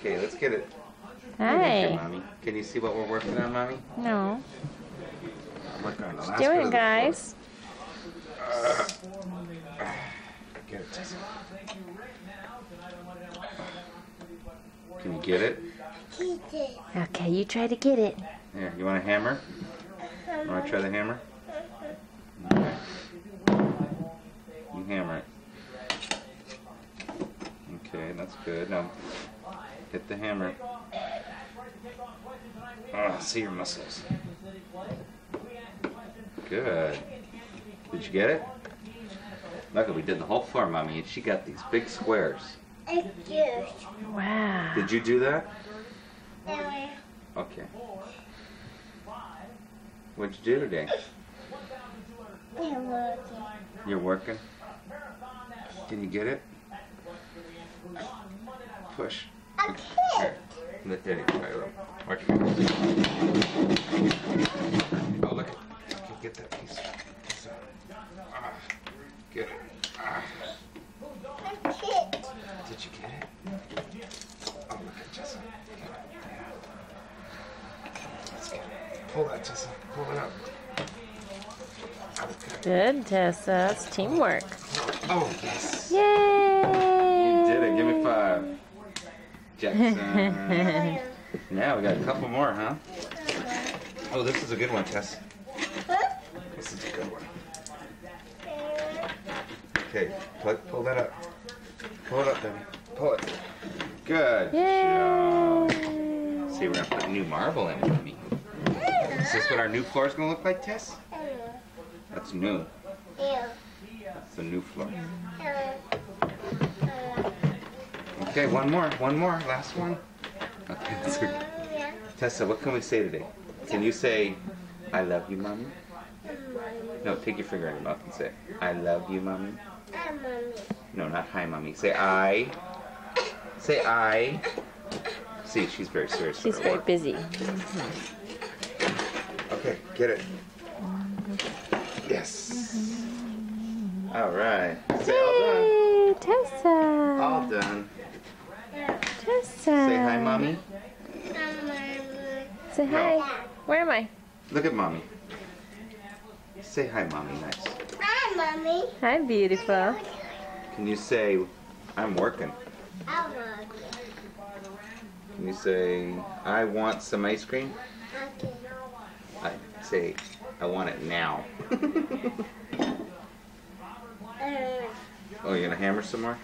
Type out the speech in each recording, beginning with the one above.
Okay, let's get it. Hi. Mommy. Can you see what we're working on, Mommy? No. I'm working on the last What bit you of doing, the guys? Get it, Tessa. Can you get it? Okay, you try to get it. Here, you want a hammer? Want to try the hammer? Okay. You hammer it. Okay, that's good. Now, hit the hammer. Oh, see your muscles. Good. Did you get it? Look, we did the whole floor, Mommy, and she got these big squares. Wow. Did you do that? Okay. What'd you do today? You're working? Can you get it? Push. Here. Let Daddy try a little. Watch me. Oh, look. Okay, get that piece. Get it. Did you get it? Oh, look at Jessa. Let's get it. Pull that, Jessa. Pull it up. Good, Tessa. It's teamwork. Oh, yes. Yay! You did it. Give me 5. Jackson. Now we got a couple more, huh? Oh, this is a good one, Tess. This is a good one. Okay, pull that up. Pull it up, Debbie. Pull it. Good job. See, we're going to put a new marble in it, Debbie. Is this what our new floor is going to look like, Tess? That's new. It's a new floor. Okay, one more, last one. Okay, Tessa, what can we say today? Can you say, I love you, Mommy? No, take your finger in your mouth and say, I love you, Mommy. Hi, Mommy. No, not hi, Mommy. Say I. Say I. See, she's very serious. She's very busy. Okay, get it. Yes. All right. Say all done. Yay, Tessa. All done. Tessa. Say hi, Mommy. Hi, Mommy. Say hi. Where am I? Look at Mommy. Say hi, Mommy. Nice. Hi, Mommy. Hi, beautiful. Can you say, I'm working? I love you. Can you say, I want some ice cream? Okay. I say, I want it now. Oh, you're gonna hammer some more?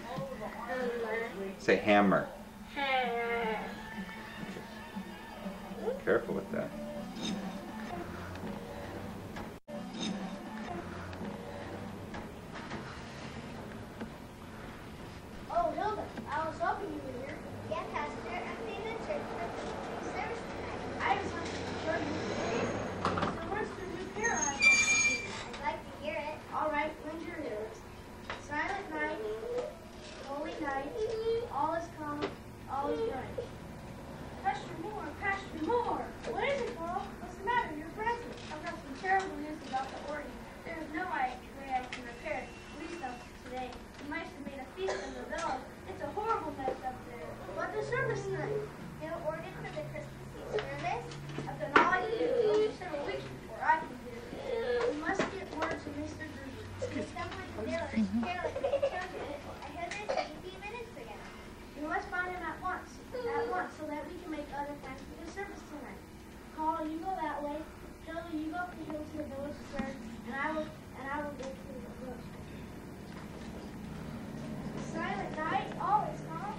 Say hammer. Careful with that. Oh, Hilda, I was hoping you were here. Yeah, Pastor, I'm being the church for service tonight. I just wanted to show you today. So where's the new pair I have? I'd like to hear it. All right, when's your lyrics? Silent night, holy night, all is calm, all is bright. Pastor Moore, Pastor Moore. What is it, Paul? What's the matter? You're present. I've got some terrible news about the organ. There is no way I can repair it. Please don't today. The mice have made a feast of the villa. It's a horrible mess up there. What the service tonight? No organ for the Christmas Eve service? I've done all I can do. It'll be several weeks before I can do it. We must get word to Mr. Gruber. Someone there. Carolyn, I heard this a few minutes ago. We must find him at once, so that we can make other plans for the service tonight. Carl, you go that way. Shirley, you go up the hill to the village square, and I will go to the village. Silent night, all is calm.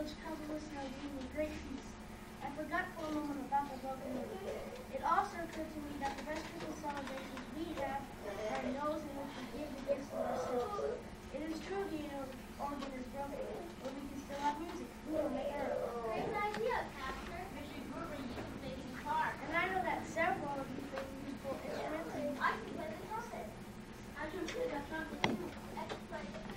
which comes with us now gave me great peace. I forgot for a moment about the broken news. It also occurred to me that the best Christmas celebrations we have are those in which we give the gifts of ourselves. It is true the organ is broken, but we can still have music. We will make it. Great idea, Pastor. Mr. Gruber used the guitar. And I know that several of you play musical instruments. I can play the trumpet. I can play the trumpet too. I can play the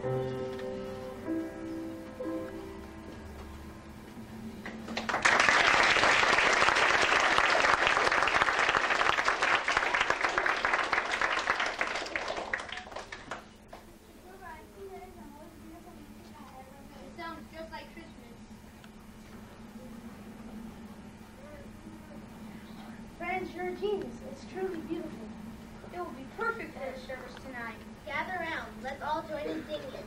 It sounds just like Christmas. Friends, you're a genius. It's truly beautiful. It will be perfect for the service tonight. Gather around. Let's all join in singing.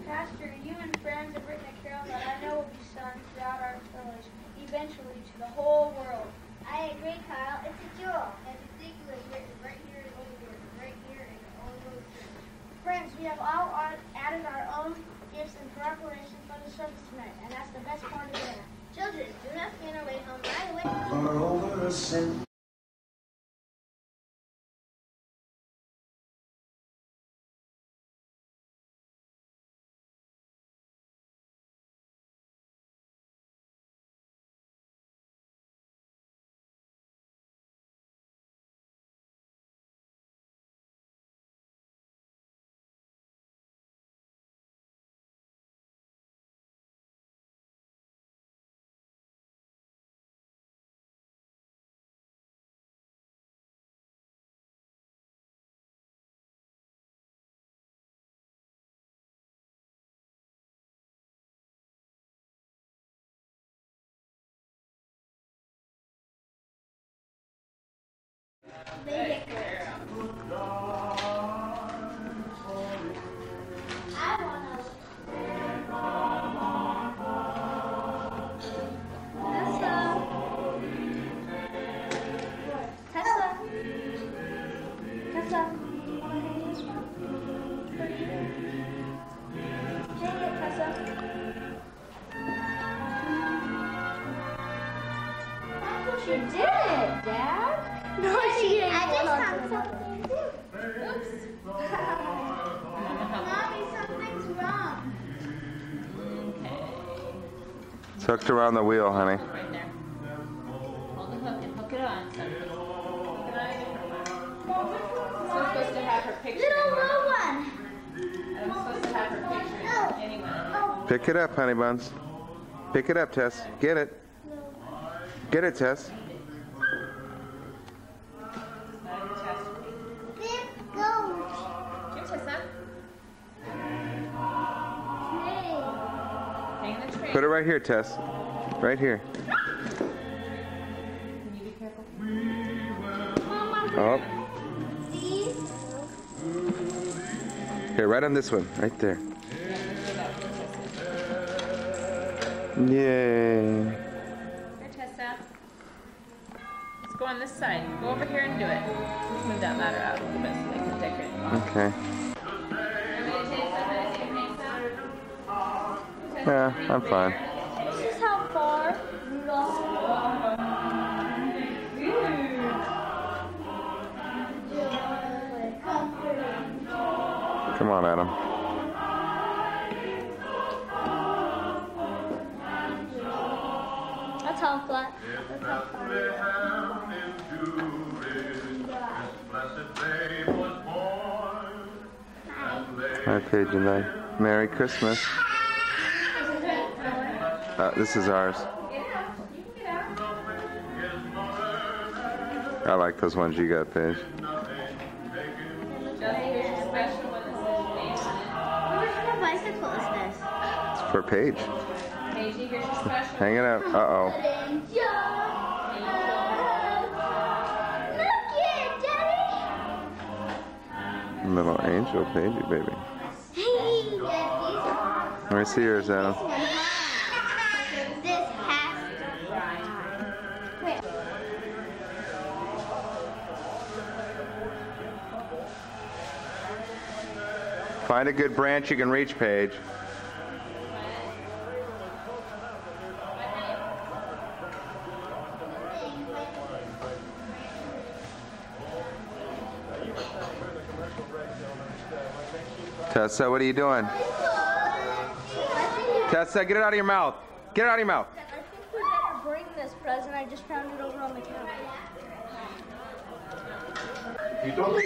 Pastor, you and friends have written a carol that I know will be sung throughout our village, eventually to the whole world. I agree, Kyle. It's a jewel. And particularly written right here and over here, right here and all over here. Friends, we have all added our own gifts in preparation for the service tonight, and that's the best part of it. Children, do not stand our way home right away. For over a cent. She did it, Dad. No, she didn't. I just found something too. Oops. Mommy, something's wrong. It's hooked around the wheel, honey. Right there. Hold the hook and hook it on. Hook it on a different one. So supposed to have her picture. Little low one. I'm supposed to have her picture anyway. Pick it up, honey buns. Pick it up, Tess. Get it. Get it, Tess. Big goat. Here, Tessa. Hey. Hang the tree. Put it right here, Tess. Right here. Can you be careful? Oh, See? here, right on this one. Right there. Yeah, move that for Tessa. Yay. Here, Tessa. Let's go on this side. Go over here and do it. Let's move that ladder out a little bit so they can decorate it. Okay. Yeah, I'm fine. This is how far Come on, Adam. That's how flat. That's how far. Hi, Paige and I. Merry Christmas. This is ours. I like those ones you got, Paige. What kind of bicycle is this? It's for Paige. Paige, here's your special. Hang it up. Uh-oh. Look it, Daddy! Little angel baby, baby. Let me see yours, Adam. This has to. Find a good branch you can reach, Paige. Tessa, what are you doing? Tessa, get it out of your mouth. Get it out of your mouth. I think we better bring this present. I just found it over on the counter. You don't.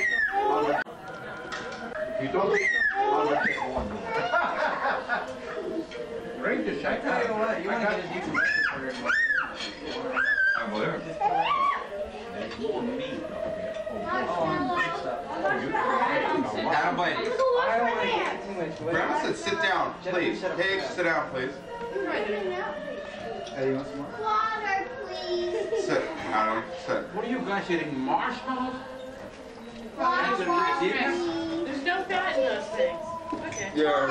You don't. Bring the shake. I tell you what, you want to get a decent breakfast for your I'm there. Adam, Grandma said sit down, please. Paige, sit down, please. Water, please. Sit, Adam, sit. What are you guys eating? Marshmallows? Water, There's no fat in those things. Okay. Yeah.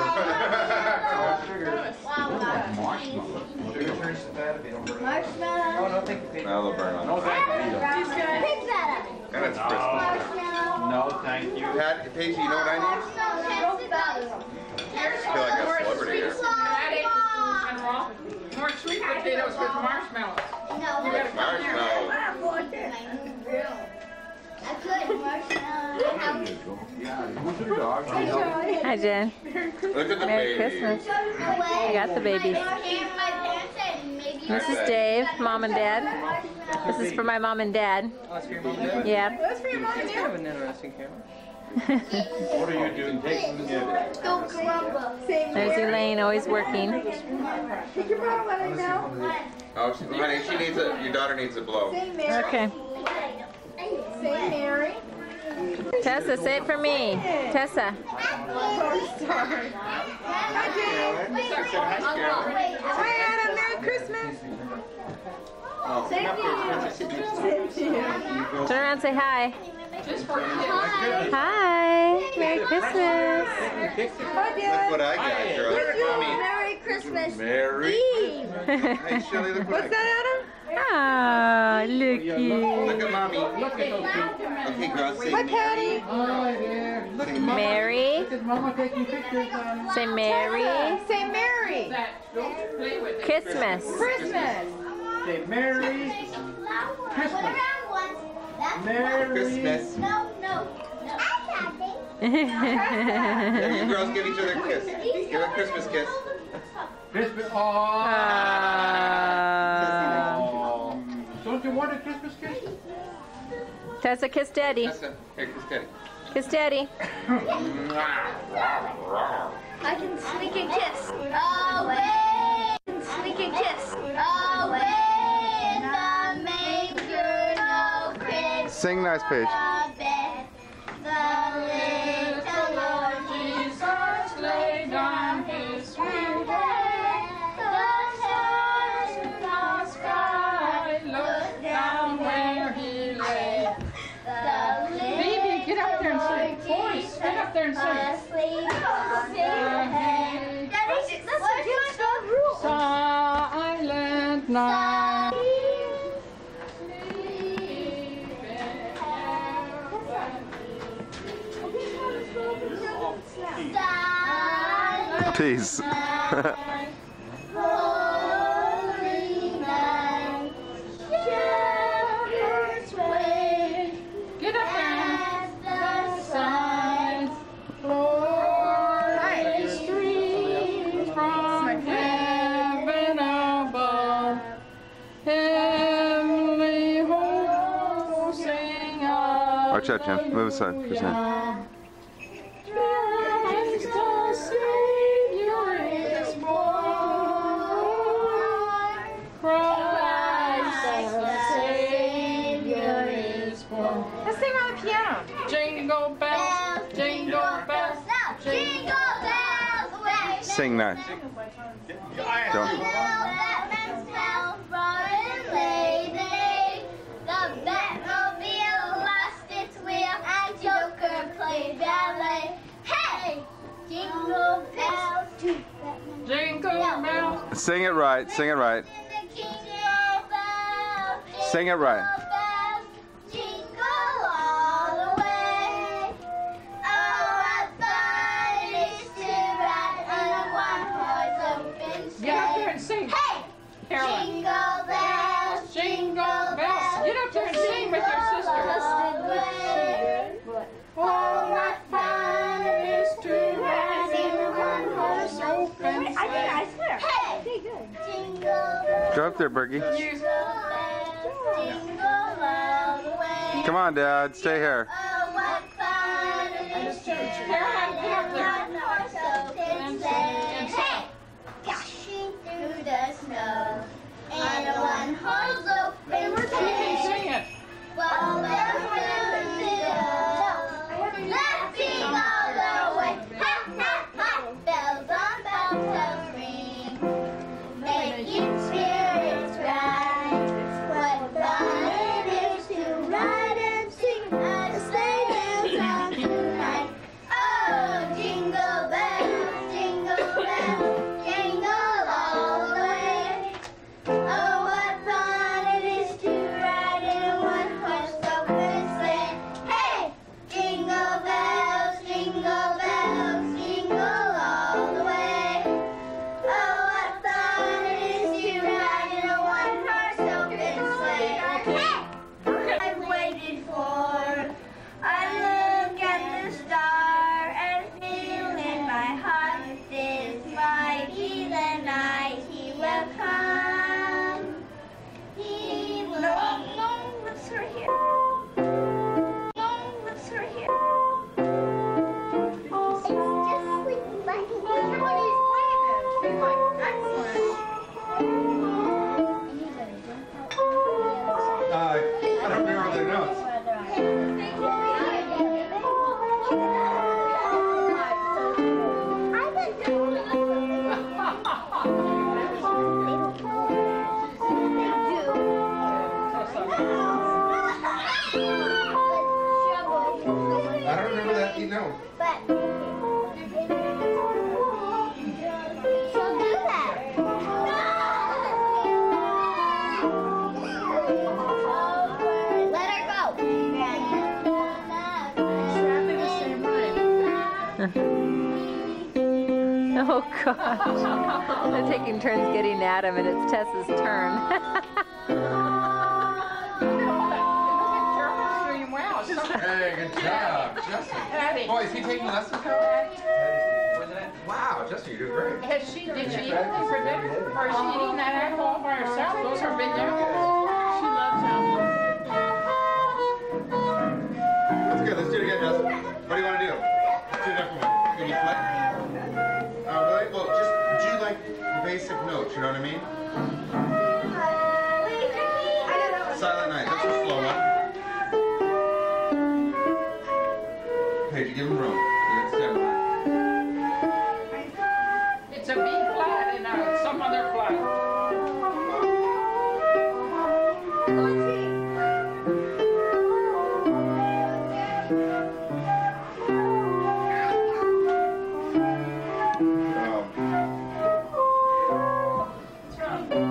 Marshmallows. Sugar turns to fat if you don't burn it. Marshmallow. Oh, no, thank you. Now they'll burn on. No, thank you. These guys. Pick that up. And it's Christmas. Marshmallow. No, thank you. Pat, Paige, you know what I need? I feel like a celebrity here. More sweet potatoes with marshmallows. No, Marshmallow. I could marshmallow. Who's your dog? Hi, Jen. Look at the Merry baby. Christmas. I got the babies. This is Dave, Mom and Dad. This is for my mom and dad. Oh, that's for your mom and dad? Yeah. That's for your mom and dad. Kind of an interesting camera. What are you doing? Take some of it. Go Columba. There's Elaine, always working. Oh, honey, she needs a. Your daughter needs a blow. Okay. Say Mary. Tessa, say it for me. Tessa. Hi, Adam. Merry Christmas. Turn around and say hi. Just for you. Hi. Merry Christmas. Look what I got, girl. Mommy. Merry Christmas Merry. Eve. Hey, Shelly, look what I got. Ah, look Look cute. at mommy. Okay, girl, say Hi, Patty. Hi there. Look at Mama. Mary. Look at Mama taking pictures. Say Merry. Say Mary. Don't play with it. Christmas. Christmas. Say Merry. Christmas. Merry. Christmas. No. There, you girls give each other a kiss. Give a Christmas kiss. Christmas. Ah. Don't you want a Christmas kiss? Tessa, kiss Daddy. Tessa, here, kiss Daddy. Kiss Daddy. I can sneak and kiss. Away. Sneak and kiss. Away in the manger, no Christmas. Sing nice, Paige. The little Lord Jesus laid down his sweet head. The stars in the sky looked down where he lay. Baby, get up there and sing. Boys, get up there and sing. Silent night. Peace. Get up there. Signs. Glory streams from heaven above. Heavenly hosts sing out. Watch out, Jim. Move aside for a second. Christ the Savior is born. Christ the Savior is born. Let's sing on the piano. Jingle bells, jingle bells, Jingle bells, way. Sing nice. Don't. The Batmobile lost its wheel and Joker played ballet. Jingle bells. Jingle bells. Sing it right. Sing it right. Jingle bells. Sing it right. Jingle all the way. Oh, what fun it is to ride in a one-horse open sleigh. Get up there and sing. Hey! Carolyn. Jingle bells, Jingle bells. Get up there and sing with your sister. Oh, what fun it is to ride in a one-horse open sleigh. I swear. Hey! Jingle bells. Go up there, Bergie. Jingle all the way. Come on, Dad. Stay here. Oh, what fun it is to Caroline, get up there. ride in a one-horse open sleigh. Hey! Dashing through the snow in a one-horse open You can sleigh. sing it. Well, there's laughing all the way. Ha, ha, ha! Bells on bells ring, making spirits rise. What fun it is to ride and sing a sleigh dance song tonight. Oh, jingle bells, jingle all the way. Oh, what fun it is to ride in a one-horse open sleigh. Hey! Jingle bells, jingle all the way. Oh, what fun it is to ride in a one-horse open sleigh. Hey! I've waited for. I look at the star and feel in my heart this might be the night he will come. He will. No, let's her here. No, let's her here. It's just sleeping like he's playing this. I don't remember the notes. I don't remember that. You know. But she'll do that. Let her go. Exactly the same rhyme. Oh gosh. They're taking turns getting at him and it's Tessa's turn. Hey, good job, Justin. Boy, is he taking lessons now? Wow, Justin, you're doing great. Did she eat anything for dinner? Or is she eating that apple all by herself? Those are big apples. She loves apples. That's good. Let's do it again, Justin. What do you want to do? Let's do a different one. Can you play? Oh, really? Well, just do like basic notes, you know what I mean? Silent Night. That's a slow one. Paige, you give him room. You get step. It's a B flat and some other flat.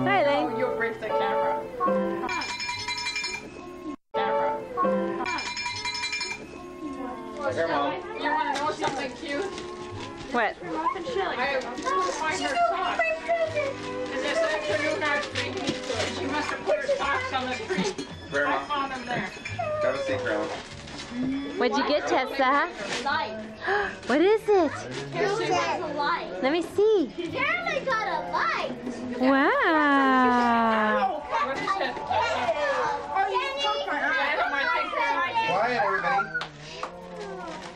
Hi, Lane. Oh, you'll break the camera. Here, Mom. You want to know something cute? What? I couldn't find her socks. And this afternoon I was thinking she must have put her socks on the tree. Where, I Mom? found them there. Have a seat, Grandma. What'd you get, Tessa? Light. What is it? Who said a light? Let me see. Jeremy got a light. Wow. What is it? Quiet, everybody.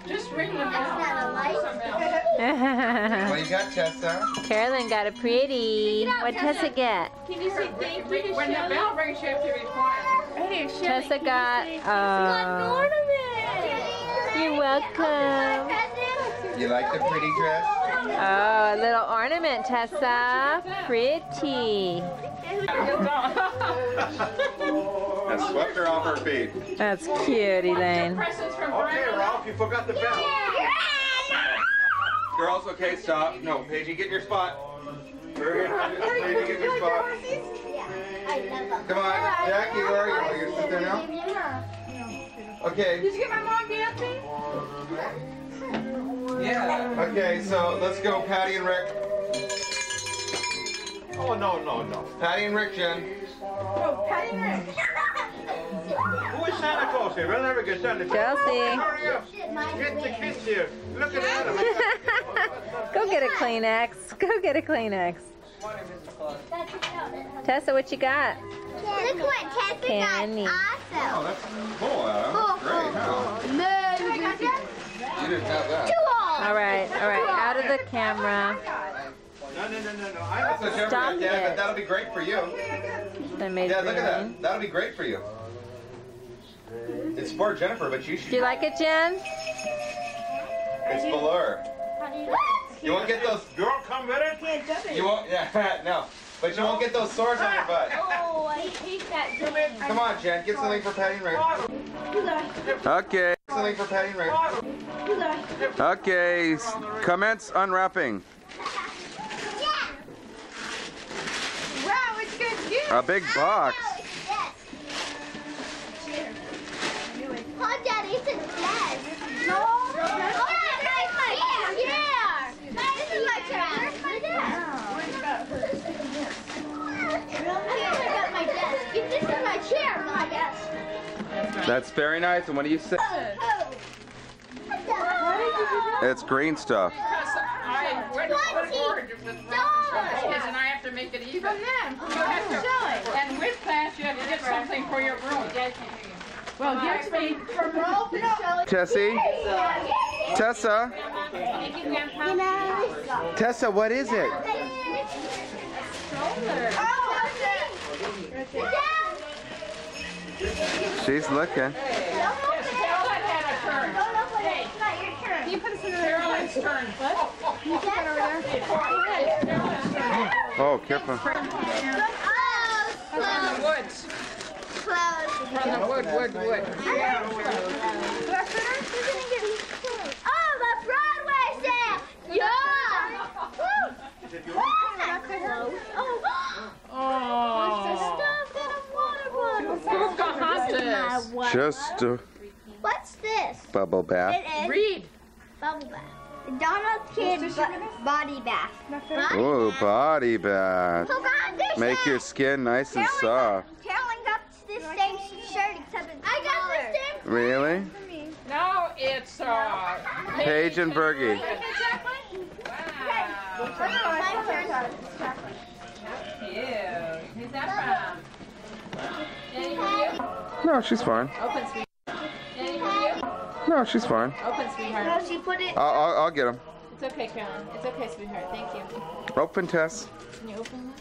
Just ring the bell. That's not a light. It's a bell. What you got, Tessa? Carolyn got a pretty. What'd Tessa get? Can you say thank you to When the Shelly? bell rings, you have to be quiet. Hey, Shelly, Tessa can got. you say an ornament? You're welcome. You like the pretty dress? Oh, a little ornament, Tessa. Pretty. And swept her off her feet. That's cute, Elaine. Presents from Okay, Brandon. Ralph, you forgot the bell. Girls, okay, stop. No, Paigey, get in your spot. Paigey, get in your spot. Come on, Jackie, where are you? Are you gonna sit there now? Okay. Did you get my mom dancing? Yeah. Okay, so let's go, Patty and Rick. Oh, no. Patty and Rick, Jen. Oh, Patty and Rick. Who is Santa Claus here? We'll never get Santa Claus. Chelsea. Hurry up. Get the kids here. Look at Adam. Go get a Kleenex. Go get a Kleenex. Tessa, what you got? Look what Tessa Candy. got Oh, also. that's cool, Adam. Great, huh? You didn't have that. All right, out of the camera. No. That's what Jennifer Stop got, Dad, but it. that'll be great for you. I made Dad, look at green. that. That'll be great for you. It's for Jennifer, but you should. Do you like it, Jen? It's velour. You won't get those. Girl, come with it. You won't. Yeah, no. But you won't get those sores on your butt. Oh, I hate that game. Come on, Jen. Get something for Patty and Rick. Okay. Something for Patty and Rick. Okay. Commence unwrapping. Wow, it's good too. A big box. Oh, Daddy, it's a desk. No. Oh, that's my chair. This is my chair. Where's my desk? I got my desk. This is my chair, my desk. That's very nice. And what do you say? It's green stuff. I went to work with kids and I have to make it even. From them. You have to, and with class you have to get something for your room. Well, get me. Tessie? Tessa? Tessa, what is it? She's looking. Caroline's turn. Oh, careful. From the woods. From the wood. Oh, the Broadway set! Yeah! Pocahontas. Just a What's this? bubble bath. It is Read. bubble bath. The Donald Kid body bath. Ooh, body bath. Pocahontas. Make your skin nice and soft. Carolyn got this same shirt except it's I got the same. Really? No, it's Paige and Bergie. Who's that from? No, she's fine. Open, sweetheart. No, she's fine. Open, sweetheart. No, she put it. I'll get him. It's okay, Carolyn. It's okay, sweetheart. Thank you. Open, Tess. Can you open that?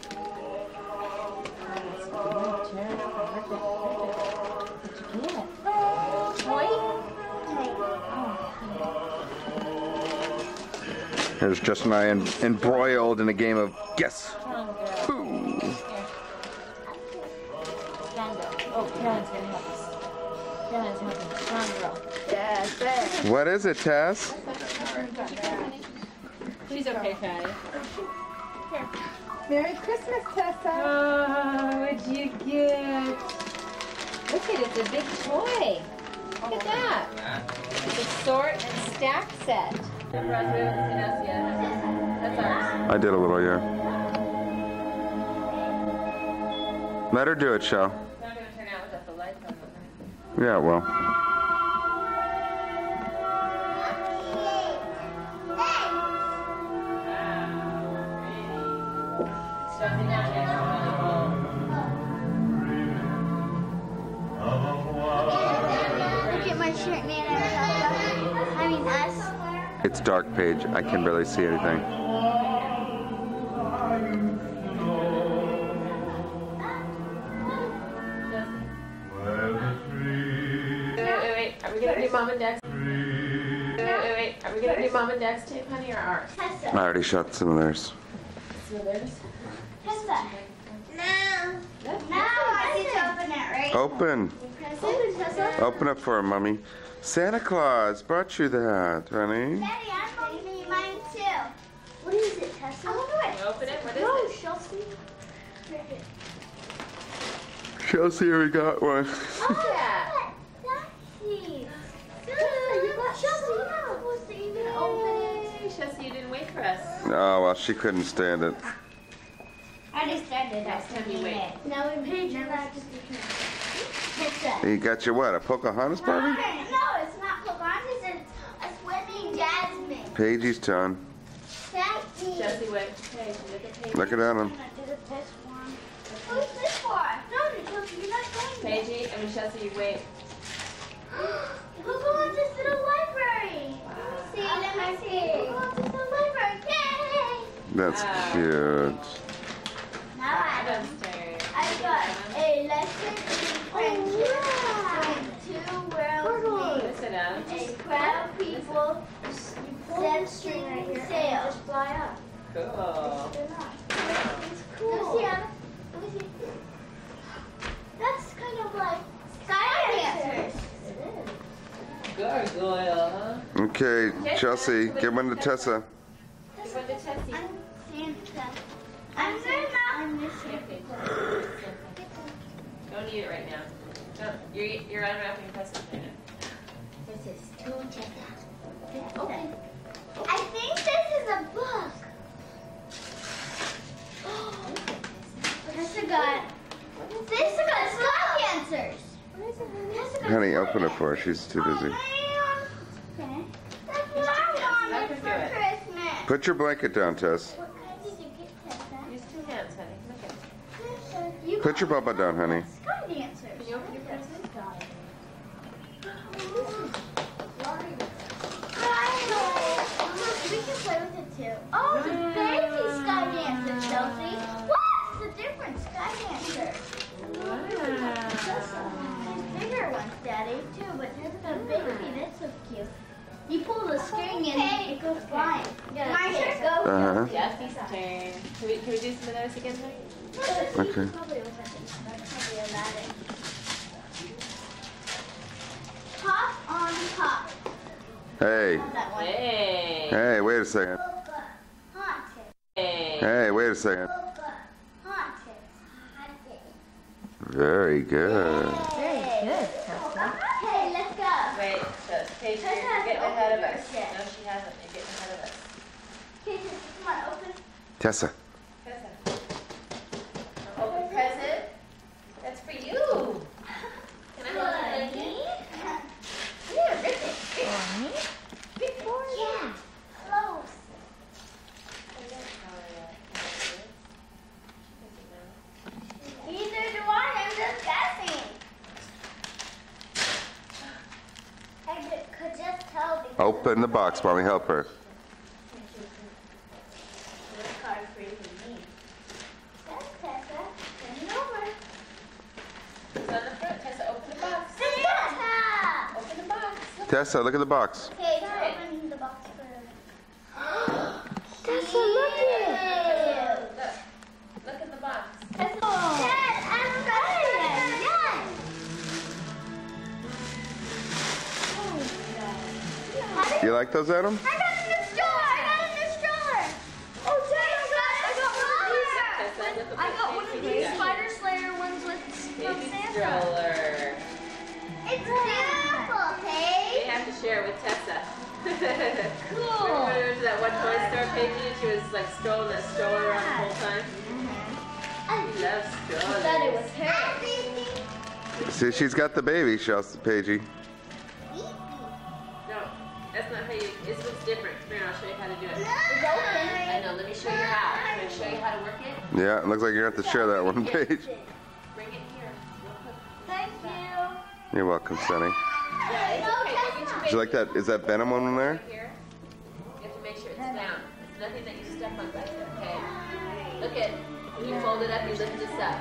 Here's Justin and I embroiled in a game of guess who. Oh, Carolyn's gonna help us. Carolyn's helping. Strong girl. What is it, Tess? She's okay, Patty. Merry Christmas, Tessa. Oh, what'd you get? Look at it, it's a big toy. Look at that. It's a sort and stack set. That's ours. I did a little, yeah. Let her do it, Shell. It's not going to turn out without the lights on. Yeah, well. Look at my shirt, man. I mean us. It's dark, Paige. I can barely see anything. Wait. Are we going to do Mom and Dad's? Wait. Are we going to do Mom and Dad's tape, honey, or ours? I already shot some of theirs. So theirs? Tessa. No. No, I need to open it, right? Open. Tessa. Open it for her, Mommy. Santa Claus brought you that, honey. Daddy, I'm opening mine too. Tessa. Open it. What is No, it? Chelsea. Chelsea already got one. Oh, yeah. Chelsea. You got Chelsea. You're not supposed to even open it. Chelsea, you didn't wait for us. Oh, well, she couldn't stand it. I just started. Next time you wait. Now we page relax. Tessa. You got your what? A Pocahontas Barbie? No, it's not Pocahontas. It's a swimming Jasmine. Paige's turn. Jackie. Chelsea, wait. Hey, look at Paige. Look it at him. Who's this for? No, Chelsea, you're not going there. Paige, I mean Chelsea, you wait. We're going to the library. Let me see. We're going to the library. Yay! That's cute. Now I got a lesson in friendship between two worlds Sit down. made. A crowd of people setting sail. Cool. It's cool. Let me see. That's kind of like sky dancers. Gargoyle, huh? Okay, Chelsea, give one to Tessa. Give one to Chelsea. I'm Santa. I'm Santa. Don't eat it right now. Don't. You're unwrapping presents right now. This is to Tessa. Okay. I think this is a book. Tessa got sky dancers. Honey, open it for her. She's too busy. Okay. That's what I wanted for Christmas. Put your blanket down, Tess. What kind did you get, Tessa? Use 2 hands, honey. Look at it. You Put your got bubba down, honey. sky dancers. Can you open your present? We can play with it too. Oh, the baby sky dancer, Chelsea. What's the different sky dancer? There's bigger ones, Daddy, too, but there's the baby. That's so cute. You pull the string and it goes flying. My turn. Go. Uh-huh. Jesse's turn. Can we do some of those again, honey? Okay. Probably was probably Aladdin. Pop on top. Hey. That one. Hey. Hey, wait a second. Haunted. Hey. Hey, wait a second. Haunted. Very good. Very good, Tessa. Okay, let's go. Wait, so Paige, you're getting ahead of us. No, she hasn't. You're getting ahead of us. Okay, come on, open. Tessa. Tessa. Open present. That's for you. Can I hold it like you? Yeah, rip it. Yeah, close. Either do I, I'm just guessing. I could just tell because Open the box, Mommy. Help her. this card's pretty neat. Yes, Tessa. Turn it over. It's on the front. Tessa, open the box. Santa! Open the box. Look. Tessa, look at the box. Okay, so open the box first. Tessa, look at it! Look at the box. Tessa, Dad, I'm excited! Yes! You like those, Adam? I got a new stroller! Oh, Dad, I got one of these Spider Slayer ones with from Baby Santa. stroller. It's beautiful, We hey? have to share it with Tessa. Cool. Remember when we went to that one toy store, Paige, and she was like strolling that stroller around the whole time? She loves strollers. thought it was her. See, she's got the baby, Paigey. No, that's not how you, this one's different. Come here, I'll show you how to do it. It's open. I know, let me show you how. Can I show you how to work it? Yeah, it looks like you're going to have to share that one, Paige. Bring it here, real quick. Thank you. You're welcome, Sonny. Yeah, it's okay. Look at your Did you like that? Is that Venom one in there? right here. You have to make sure it's down. It's nothing that you step on back there, okay? Look at, when you fold it up, you lift this up.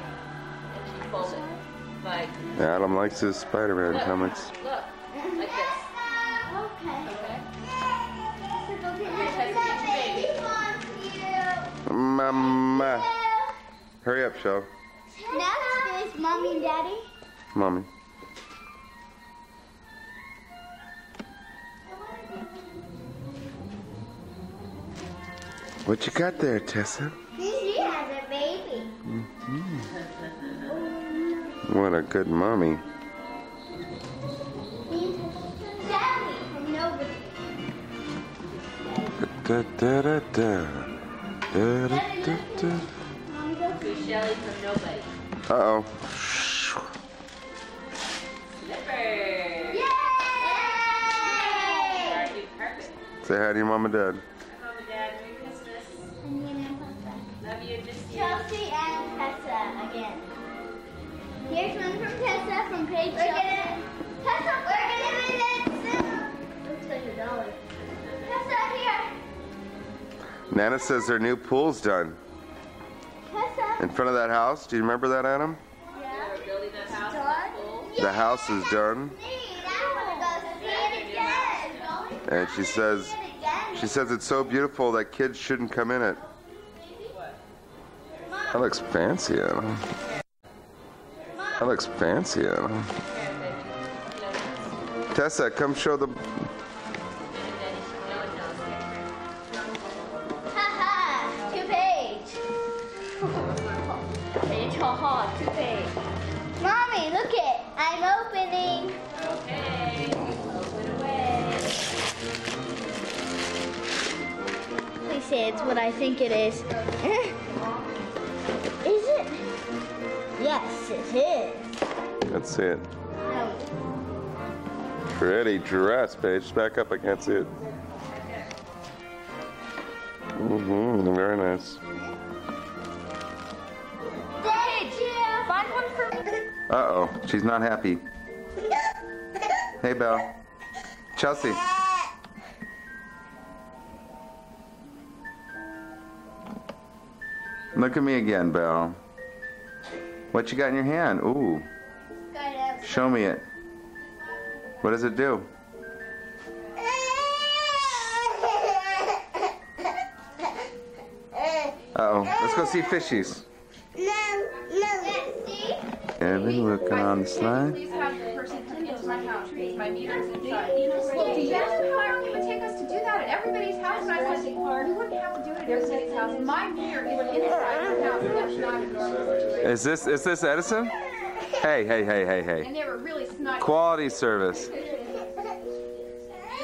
And then you fold it. Like, Adam likes his Spider-Man look, comics. look, like this, Okay. okay? So go get Here, Tessa, get your baby. Mama. Hurry up, Shell. Next is Mommy and Daddy. Mommy. What you got there, Tessa? She has a baby. What a good mommy. Daddy from nobody. Da, da, da, da. Da, da, da, da. Shelly from nobody. Uh-oh. Slipper. Yay! Perfect. Say hi to your mom and dad. Mom and Dad, Merry Christmas. Love you, miss you. Chelsea and Tessa again. Here's one from Tessa from Paige. Tessa, we're gonna be it soon. Looks like $1. Tessa, here. Nana says their new pool's done. Tessa. In front of that house. Do you remember that, Adam? Yeah. We're building that house. Done? The house is done. I want to go see it again. And she says it's so beautiful that kids shouldn't come in it. That looks fancy, Adam. That looks fancy, Adam. Tessa, come show the... Haha, 2-page. Page, haha, 2-page. Mommy, look it. I'm opening. Okay. Open away. Please say it's what I think it is. Is it? Yes, it is. Let's see it. No. Pretty dress, Paige. Just back up. I can't see it. Very nice. Thank you. Find one for me. Uh-oh. She's not happy. Hey, Belle. Chelsea. Look at me again, Belle. What you got in your hand? Ooh. Show me it. What does it do? Uh-oh. Let's go see fishies. Evan working on the slide. Please have the person come into my house because my meter's inside. Well, do you know how long it would take us to do that at everybody's house? And I said, we wouldn't have to do it at everybody's house. My meter is inside your house. That's not a normal situation. Is this Edison? Hey. And they were really snug. Quality service. Just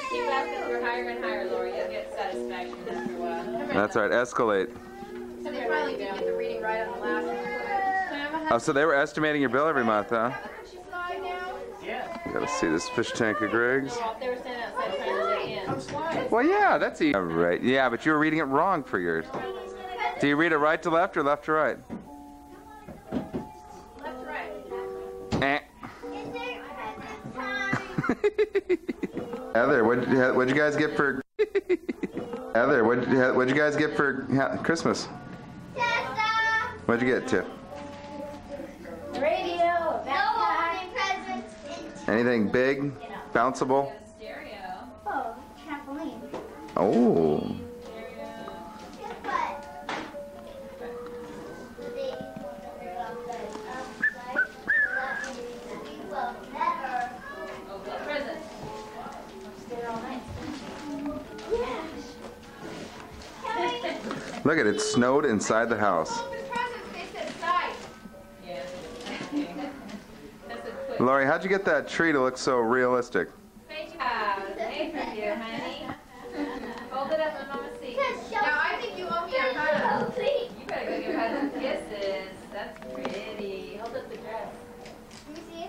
keep up because we're higher and higher, Lori. You'll get satisfaction after a while. That's right. Escalate. So they finally did get the reading right on the last one. Oh, so they were estimating your bill every month, huh? She's fine now. You gotta see this fish tank of Greg's. They were standing outside trying to get in. I'm fine. Well, yeah, that's easy. All right. Yeah, but you were reading it wrong for yours. Do you read it right to left or left to right? Left to right. Eh. Heather, what'd you guys get for... Heather, what'd you guys get for Christmas? What'd you get, Tiff? Radio. No opening presents. Anything big? Bounceable? Stereo. Oh, trampoline. Oh. Guess what? Open the present. Stay all night. Look at it. It snowed inside the house. Open presents, they said side. Yeah. That's a quick. Lori, how'd you get that tree to look so realistic? Made for you, honey. Hold it up and Mama see. Now I think you owe me a hug. You better go give her some kisses. That's pretty. Hold up the dress. Yeah.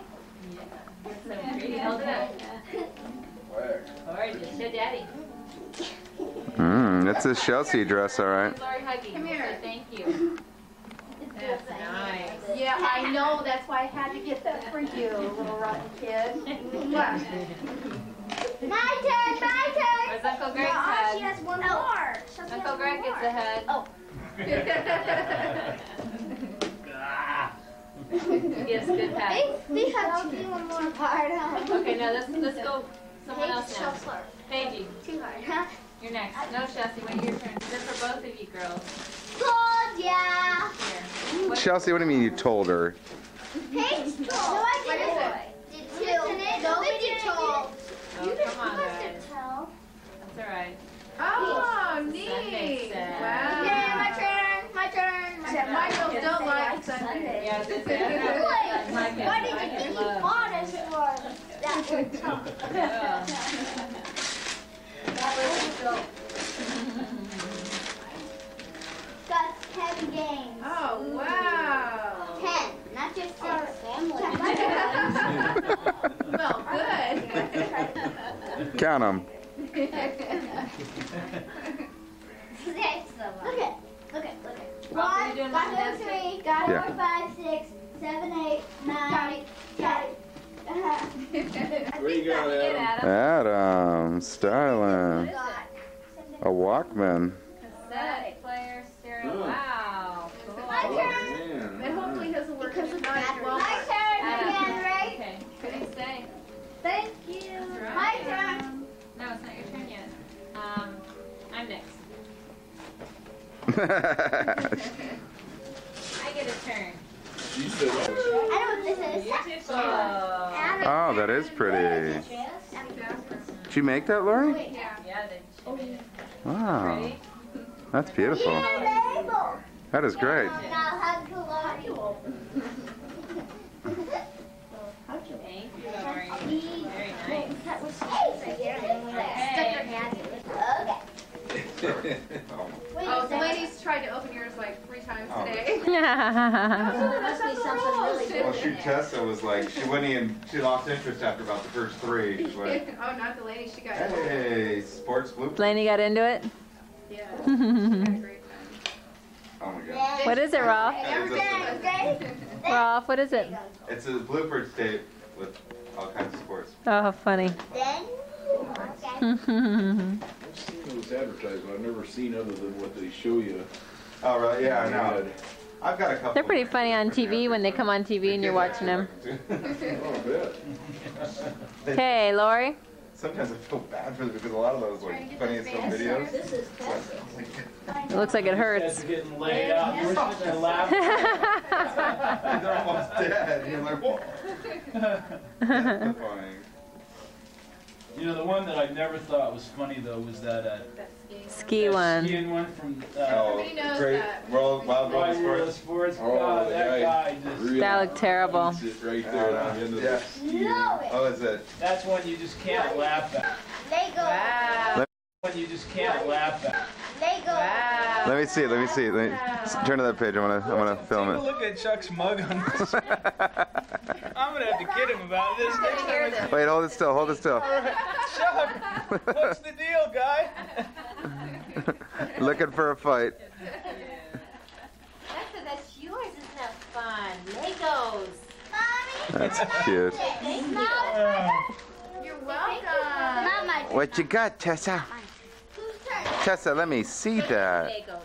It's so pretty. Hold it up. Gorgeous. Show Daddy. That's a Chelsea dress, all right. Lori hugging. Come here. So thank you. That's nice. Yeah, I know. That's why I had to get that for you, little rotten kid. What? My turn. Where's Uncle Greg's She head? has one more. Uncle Greg gets the head. Oh. He gives good pats. We have two more hard. Okay, now let's go someone else now. Paige, Too hard, huh? you're next. No, Chelsea, wait your turn. This is for both of you girls. Told ya. Here. What- Chelsea, what do you mean you told her? Paige told. No, I didn't. Did you? Nobody told. Oh, come on, guys. Tell. That's all right. Oh, neat. Sunday set. Wow. Okay, my turn. My turn. Except my girls don't like Sunday. Yeah, that's Why did you think he bought us for that one time? That was so. Got 10 games. Oh, wow. 10, not just 6. Well, good. Count them. Look at. Rob, are you 1, doing 1, 2, gymnastics? 3, got Yeah. 4, 5, 6, 7, 8, 9, got it. What you got, Get Adam? Adam. Adam, styling. A Walkman. Cassette player, stereo. Oh. Wow. Cool. My turn. Man. And hopefully his will work Because as of well. My turn again, right? Okay. What do you say? Thank you. My turn. No, it's not your turn yet. I'm next. I get a turn. You said that was I know what this is. Oh. Oh, that is pretty. Did you make that, Lori? Yeah. Yeah, they Wow, pretty. that's beautiful. Label. That is great. Now hug Lori. Thank you, Lori. Very nice. That was stuck her hand in it. Okay. Wait Oh, a the second. ladies tried to open yours like 3 times today. There must be something really Well, good she in there. Tessa was like, she wouldn't even, she lost interest after about the first 3. She's like, Oh, not the lady. She got hey, sports blue. Blaney got into it. Yeah. She had a great time. Oh my god. What is it, Rolf? Rolf, what is it? It's a bloopers tape with all kinds of sports. Oh, funny. Then, okay. I've seen those advertised, but I've never seen other than what they show you. Oh, right, yeah, I know. I've got a couple. They're pretty funny on TV when they come on TV and you're watching them. Oh, I bet. Okay, Lori. Sometimes I feel bad for them because a lot of those like funniest home videos. This is Tessa. It looks like it hurts. Getting laid out. We're sitting there laughing. They're almost dead. You're like, whoa. That's funny. You know, the one that I never thought was funny though was that Ski one. skiing one from Oh, Everybody knows great. that. Wild Wild World World of of Sports. Sports. God, that guy just. really That looked terrible. eats it right there at the end of Yeah. the ski. Know it. Oh, is it? That's one you just can't laugh at. Lego. Wow. One you just can't laugh at. Lego. Wow. Let me see. Let me see. Let me turn to that page. I'm gonna film Take a it. look at Chuck's mug on this. I'm gonna have to get him about this next time. Wait, hold it still. Hold it still. Chuck, what's the deal, guy? Looking for a fight. That's yours. Isn't that fun? Legos. Mommy. That's cute. It's not You're welcome. not my turn. What you got, Tessa? Whose turn? Tessa, let me see that. Legos.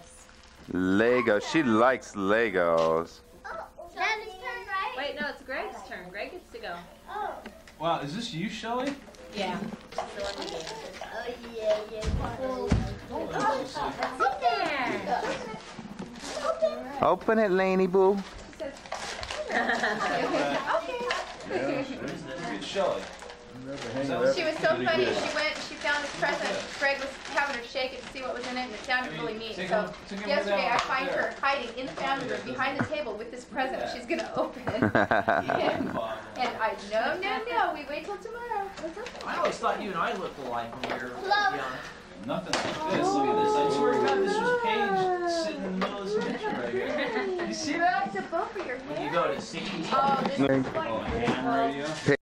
Lego. She likes Legos. Oh, Daddy's turn, right? Wait, no, it's Greg's turn. Greg gets to go. Oh. Wow, is this you, Shelly? Yeah. Oh, yeah, yeah. Sit there. Open it, Laney Boo. It's Shelly. She was so funny. She found this present. Greg was having her shake it to see what was in it, and it sounded really neat. Take So a look yesterday I down find there. her hiding in the family room behind the table with this present she's gonna open. And I no, we wait till tomorrow. I always thought you and I looked alike when we were Love. young. Nothing like this. Look at this. I swear to God, this was Paige sitting in the middle of this picture right here. You see that? It's a bow for your When you hair. go to see Oh, this is Oh, ham radio.